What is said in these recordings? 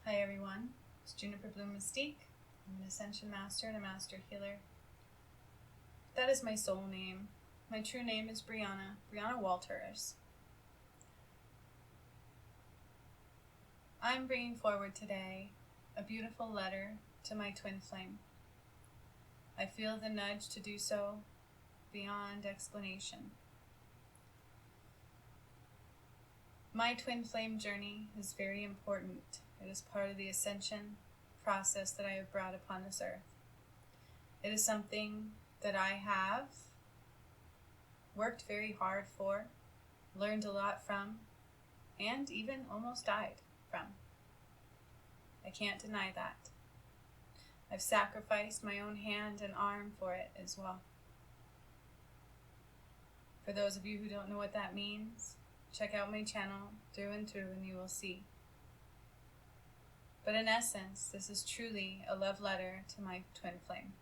Hi everyone, it's Juniper Bloom Mystique. I'm an Ascension Master and a Master Healer. That is my soul name. My true name is Brianna Walters. I'm bringing forward today a beautiful letter to my twin flame. I feel the nudge to do so beyond explanation. My twin flame journey is very important. It is part of the ascension process that I have brought upon this earth. It is something that I have worked very hard for, learned a lot from, and even almost died from. I can't deny that. I've sacrificed my own hand and arm for it as well. For those of you who don't know what that means, check out my channel through and through and you will see. But in essence, this is truly a love letter to my twin flame.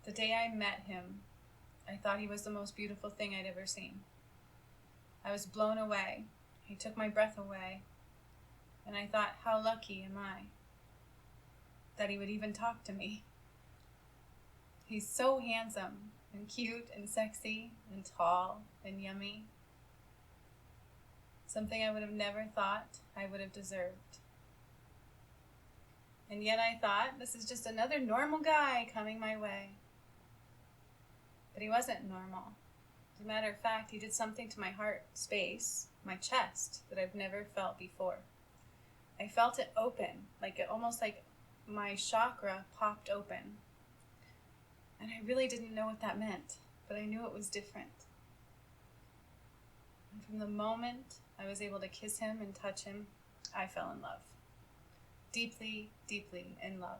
The day I met him, I thought he was the most beautiful thing I'd ever seen. I was blown away. He took my breath away. And I thought, how lucky am I that he would even talk to me. He's so handsome and cute and sexy and tall and yummy. Something I would have never thought I would have deserved. And yet I thought, this is just another normal guy coming my way. But he wasn't normal. As a matter of fact, he did something to my heart space, my chest, that I've never felt before. I felt it open, almost like my chakra popped open. And I really didn't know what that meant, but I knew it was different. And from the moment I was able to kiss him and touch him, I fell in love. Deeply, deeply in love.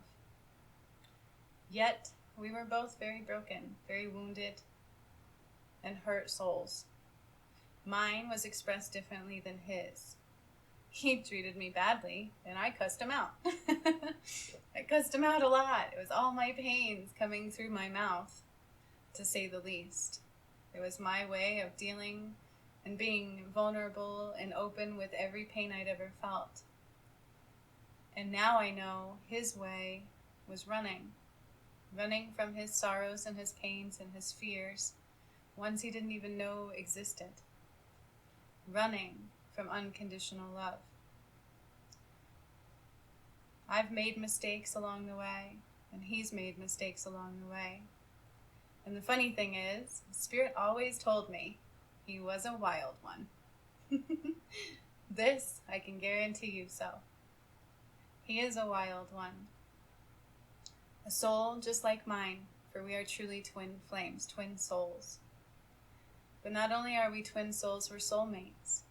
Yet, we were both very broken, very wounded, and hurt souls. Mine was expressed differently than his. He treated me badly, and I cussed him out. I cussed him out a lot. It was all my pains coming through my mouth, to say the least. It was my way of dealing and being vulnerable and open with every pain I'd ever felt. And now I know his way was running from his sorrows and his pains and his fears, ones he didn't even know existed. Running from unconditional love. I've made mistakes along the way, and he's made mistakes along the way. And the funny thing is, Spirit always told me he was a wild one. This I can guarantee you so. He is a wild one. A soul just like mine, for we are truly twin flames, twin souls. But not only are we twin souls, we're soulmates.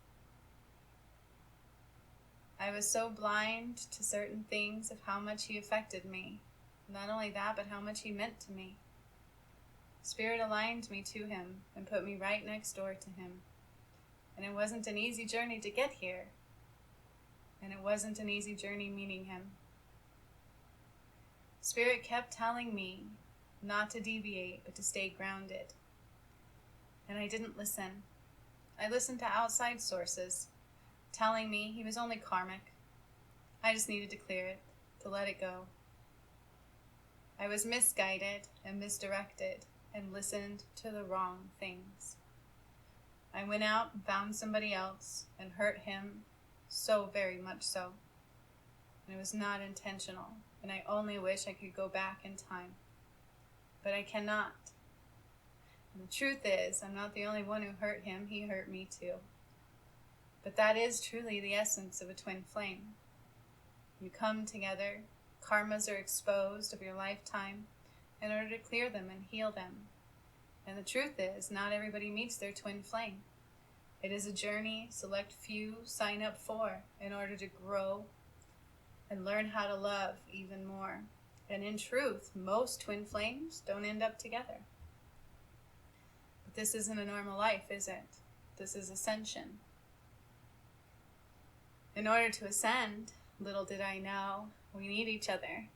I was so blind to certain things of how much he affected me. Not only that, but how much he meant to me. Spirit aligned me to him and put me right next door to him. And it wasn't an easy journey to get here. And it wasn't an easy journey meeting him. Spirit kept telling me not to deviate, but to stay grounded. And I didn't listen. I listened to outside sources, telling me he was only karmic. I just needed to clear it, to let it go. I was misguided and misdirected and listened to the wrong things. I went out and found somebody else and hurt him, so very much so. And it was not intentional, and I only wish I could go back in time. But I cannot. And the truth is, I'm not the only one who hurt him, he hurt me too. But that is truly the essence of a twin flame. You come together, karmas are exposed of your lifetime in order to clear them and heal them. And the truth is, not everybody meets their twin flame. It is a journey select few sign up for in order to grow and learn how to love even more. And in truth, most twin flames don't end up together. But this isn't a normal life, is it? This is ascension. In order to ascend, little did I know, we need each other.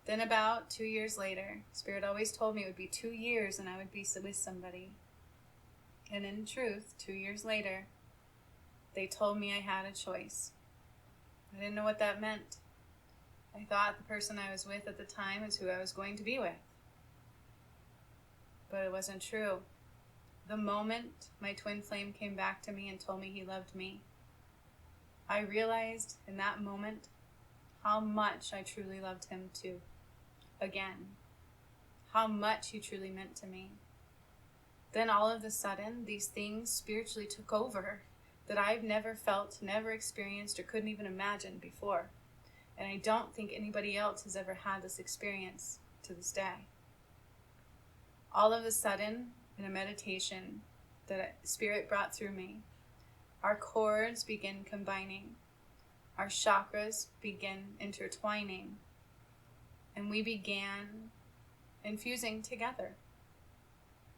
Then about 2 years later, Spirit always told me it would be 2 years and I would be with somebody. And in truth, 2 years later, They told me I had a choice. I didn't know what that meant. I thought the person I was with at the time was who I was going to be with. But it wasn't true. The moment my twin flame came back to me and told me he loved me, I realized in that moment how much I truly loved him too. Again, how much he truly meant to me. Then all of a sudden, these things spiritually took over that I've never felt, never experienced, or couldn't even imagine before. And I don't think anybody else has ever had this experience to this day. All of a sudden, in a meditation that Spirit brought through me, our chords begin combining, our chakras begin intertwining, and we began infusing together.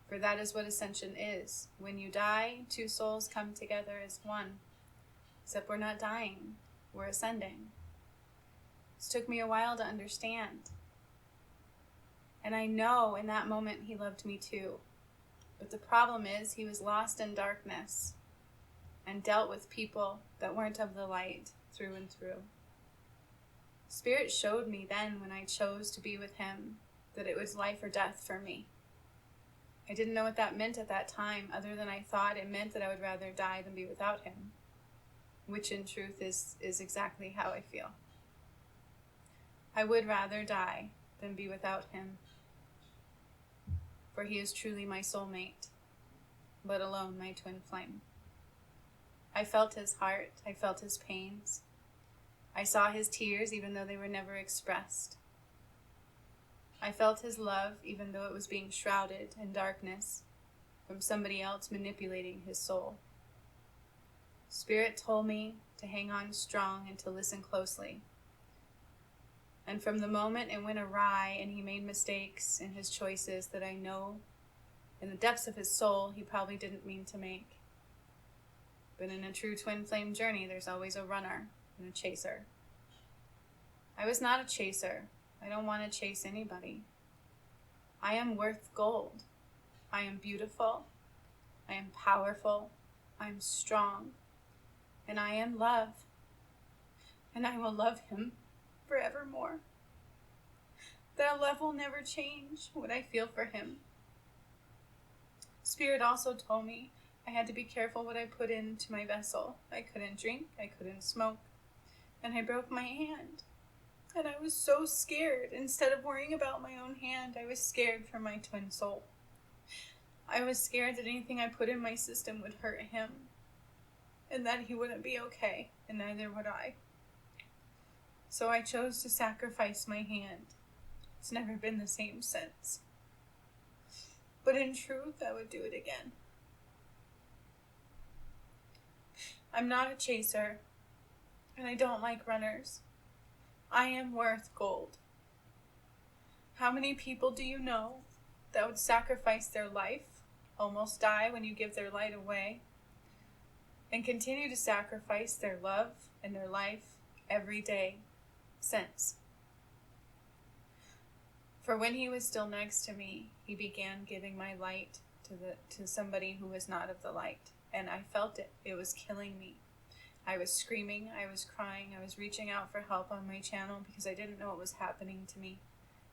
For that is what ascension is. When you die, two souls come together as one. Except we're not dying, we're ascending. This took me a while to understand. And I know in that moment he loved me too. But the problem is he was lost in darkness and dealt with people that weren't of the light through and through. Spirit showed me then when I chose to be with him that it was life or death for me. I didn't know what that meant at that time, other than I thought it meant that I would rather die than be without him, which in truth is exactly how I feel. I would rather die than be without him, for he is truly my soulmate, let alone my twin flame. I felt his heart, I felt his pains. I saw his tears even though they were never expressed. I felt his love even though it was being shrouded in darkness from somebody else manipulating his soul. Spirit told me to hang on strong and to listen closely. And from the moment it went awry and he made mistakes in his choices that I know in the depths of his soul he probably didn't mean to make. But in a true twin flame journey, there's always a runner and a chaser. I was not a chaser. I don't want to chase anybody. I am worth gold. I am beautiful. I am powerful. I am strong. And I am love. And I will love him forevermore. That love will never change what I feel for him. Spirit also told me I had to be careful what I put into my vessel. I couldn't drink. I couldn't smoke. And I broke my hand. And I was so scared. Instead of worrying about my own hand, I was scared for my twin soul. I was scared that anything I put in my system would hurt him, and that he wouldn't be okay, and neither would I. So I chose to sacrifice my hand. It's never been the same since. But in truth, I would do it again. I'm not a chaser, and I don't like runners. I am worth gold. How many people do you know that would sacrifice their life, almost die when you give their light away, and continue to sacrifice their love and their life every day since? For when he was still next to me, he began giving my light to somebody who was not of the light, and I felt it. It was killing me. I was screaming, I was crying, I was reaching out for help on my channel because I didn't know what was happening to me.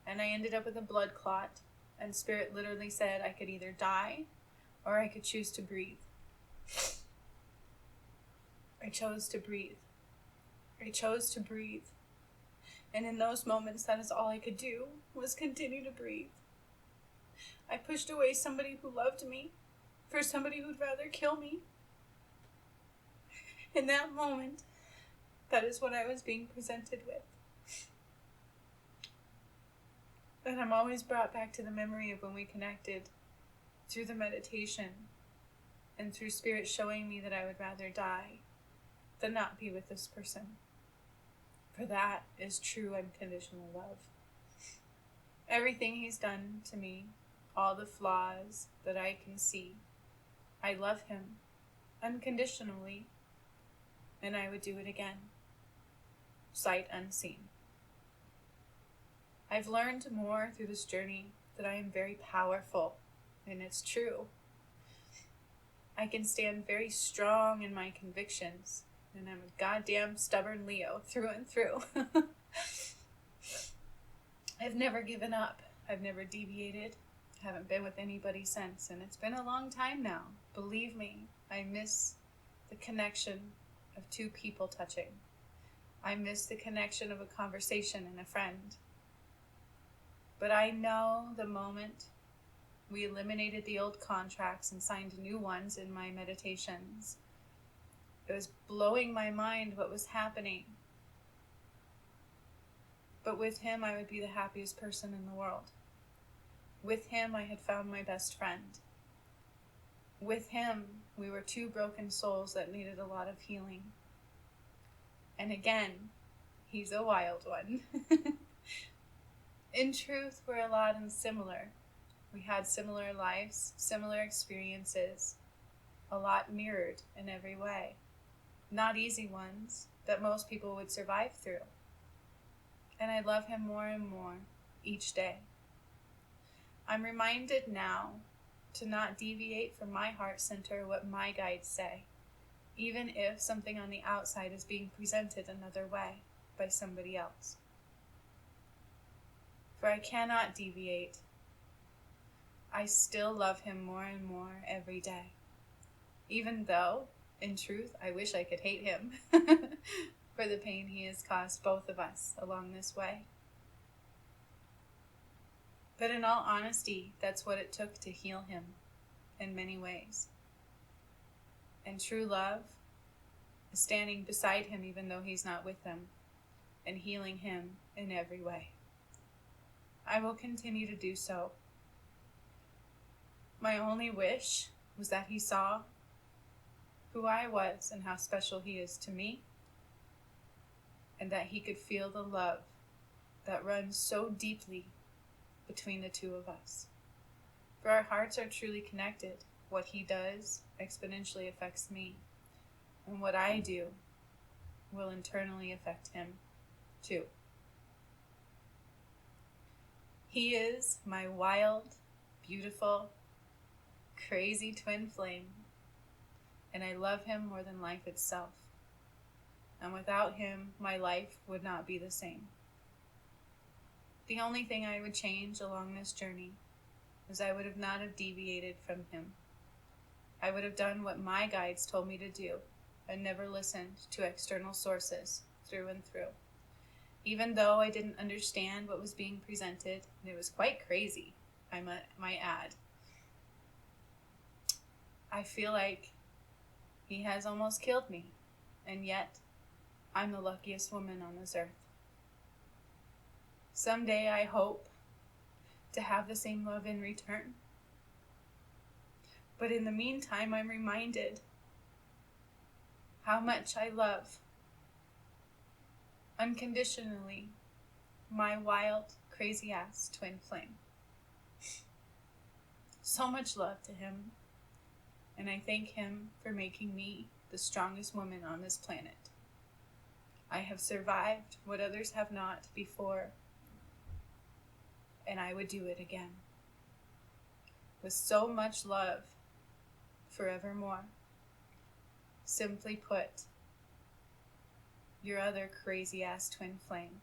And I ended up with a blood clot, and Spirit literally said I could either die or I could choose to breathe. I chose to breathe. I chose to breathe. And in those moments, that is all I could do, was continue to breathe. I pushed away somebody who loved me for somebody who'd rather kill me. In that moment, that is what I was being presented with. And I'm always brought back to the memory of when we connected through the meditation and through Spirit showing me that I would rather die than not be with this person. For that is true unconditional love. Everything he's done to me, all the flaws that I can see, I love him unconditionally. And I would do it again, sight unseen. I've learned more through this journey that I am very powerful, and it's true. I can stand very strong in my convictions, and I'm a goddamn stubborn Leo through and through. I've never given up. I've never deviated. Haven't been with anybody since, and it's been a long time now. Believe me, I miss the connection of two people touching. I miss the connection of a conversation and a friend. But I know the moment we eliminated the old contracts and signed new ones in my meditations, it was blowing my mind what was happening. But with him, I would be the happiest person in the world. With him, I had found my best friend. With him, we were two broken souls that needed a lot of healing. And again, he's a wild one. In truth, we're a lot and similar. We had similar lives, similar experiences, a lot mirrored in every way. Not easy ones that most people would survive through. And I love him more and more each day. I'm reminded now to not deviate from my heart center, what my guides say, even if something on the outside is being presented another way by somebody else. For I cannot deviate. I still love him more and more every day, even though, in truth, I wish I could hate him for the pain he has caused both of us along this way. But in all honesty, that's what it took to heal him in many ways. And true love is standing beside him even though he's not with them, and healing him in every way. I will continue to do so. My only wish was that he saw who I was and how special he is to me, and that he could feel the love that runs so deeply between the two of us. For our hearts are truly connected. What he does exponentially affects me, and what I do will internally affect him too. He is my wild, beautiful, crazy twin flame, and I love him more than life itself. And without him, my life would not be the same. The only thing I would change along this journey is I would have not have deviated from him. I would have done what my guides told me to do and never listened to external sources through and through. Even though I didn't understand what was being presented, and it was quite crazy, I might add. I feel like he has almost killed me, and yet I'm the luckiest woman on this earth. Someday I hope to have the same love in return. But in the meantime, I'm reminded how much I love, unconditionally, my wild, crazy-ass twin flame. So much love to him, and I thank him for making me the strongest woman on this planet. I have survived what others have not before, and I would do it again. With so much love, forevermore. Simply put, your other crazy-ass twin flame,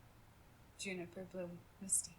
Juniper Bloom Misty.